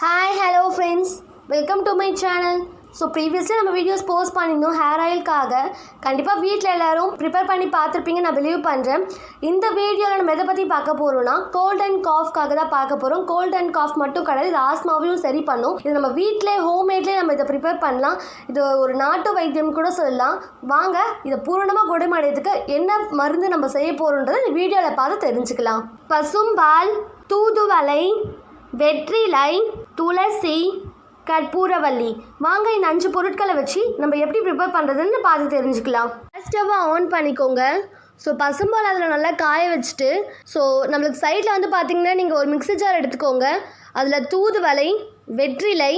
Hi, hello friends. Welcome to my channel. So previously நம்ம videos post பண்ணியிருந்தோம் hair ஆயிலுக்காக. கண்டிப்பாக வீட்டில் எல்லோரும் ப்ரிப்பேர் பண்ணி பார்த்துருப்பீங்க, நான் பிலீவ் பண்ணுறேன். இந்த வீடியோவில் நம்ம எதை பற்றி பார்க்க போகிறோம்னா கோல்ட் அண்ட் காஃப்காக தான் பார்க்க போகிறோம். கோல்ட் அண்ட் காஃப் மட்டும் கிடையாது, இது ஆஸ்மாவையும் சரி பண்ணும். இது நம்ம வீட்டிலே ஹோம்மேட்லேயே நம்ம இதை ப்ரிப்பேர் பண்ணலாம். இது ஒரு நாட்டு வைத்தியம் கூட சொல்லலாம். வாங்க இதை பூரணமாக குணமடைகிறதுக்கு என்ன மருந்து நம்ம செய்ய போகிறோன்றதை இந்த வீடியோவில் பார்த்து தெரிஞ்சுக்கலாம். பசும்பால், தூதுவளை, வெற்றிலை, துளசி, கற்பூரவள்ளி, வாங்க இந்த 5 பொருட்களை வச்சு நம்ம எப்படி ப்ரிப்பேர் பண்ணுறதுன்னு பார்த்து தெரிஞ்சுக்கலாம். ஸ்டவ்வை ஆன் பண்ணிக்கோங்க. ஸோ பசும்பால் அதில் நல்லா காய வச்சுட்டு, ஸோ நம்மளுக்கு சைடில் வந்து பார்த்திங்கன்னா நீங்கள் ஒரு மிக்ஸி ஜார் எடுத்துக்கோங்க. அதில் தூதுவளை, வெற்றிலை,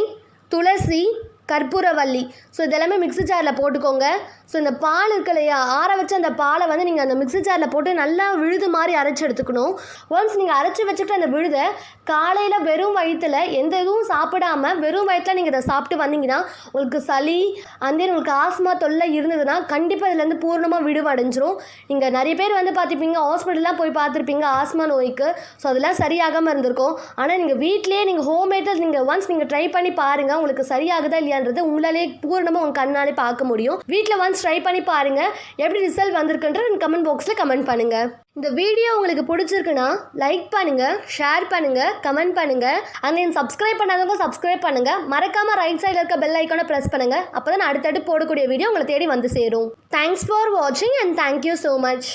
துளசி, கற்பூரவள்ளி, ஸோ இதெல்லாமே மிக்ஸி ஜாரில் போட்டுக்கோங்க. ஸோ இந்த பால் இருக்கு இல்லையா, ஆற வச்சு அந்த பாலை வந்து நீங்கள் அந்த மிக்ஸி ஜாரில் போட்டு நல்லா விழுது மாதிரி அரைச்சி எடுத்துக்கணும். ஒன்ஸ் நீங்கள் அரைச்சி வச்சுட்டு அந்த விழுதை காலையில் வெறும் வயிற்றில் எந்த இதுவும் சாப்பிடாமல் வெறும் வயிற்றில் நீங்கள் இதை சாப்பிட்டு வந்தீங்கன்னா உங்களுக்கு சளி அந்த உங்களுக்கு ஆஸ்மா தொல்லை இருந்ததுன்னா கண்டிப்பாக இதுலேருந்து பூர்ணமாக விடுவடைஞ்சிரும். இங்கே நிறைய பேர் வந்து பார்த்துப்பீங்க, ஹாஸ்பிட்டல்லாம் போய் பார்த்துருப்பீங்க ஆஸ்மா நோய்க்கு. ஸோ அதெல்லாம் சரியாகாமல் இருந்திருக்கும். ஆனால் நீங்கள் வீட்டிலேயே நீங்கள் ஹோம்மேட்டில் நீங்கள் ஒன்ஸ் நீங்கள் ட்ரை பண்ணி பாருங்கள், உங்களுக்கு சரியாகுதா இல்லையான்றது உங்களாலே பூர்ணமாக உங்கள் கண்ணாலே பார்க்க முடியும். வீட்டில் ஒன்ஸ் ட்ரை பண்ணி பாருங்கள், எப்படி ரிசல்ட் வந்திருக்குன்ற கமெண்ட் பாக்ஸில் கமெண்ட் பண்ணுங்கள். இந்த வீடியோ உங்களுக்கு பிடிச்சிருக்குன்னா லைக் பண்ணுங்கள், ஷேர் பண்ணுங்கள், கமெண்ட் பண்ணுங்கள். அண்ட் சப்ஸ்கிரைப் பண்ணாதவங்க சப்ஸ்கிரைப் பண்ணுங்கள். மறக்காமல் ரைட் சைடில் இருக்க பெல் ஐக்கானை ப்ரெஸ் பண்ணுங்கள். அப்போ தான் அடுத்தடுத்து போடக்கூடிய வீடியோ உங்களை தேடி வந்து சேரும். தேங்க்ஸ் ஃபார் வாட்சிங் அண்ட் தேங்க்யூ ஸோ மச்.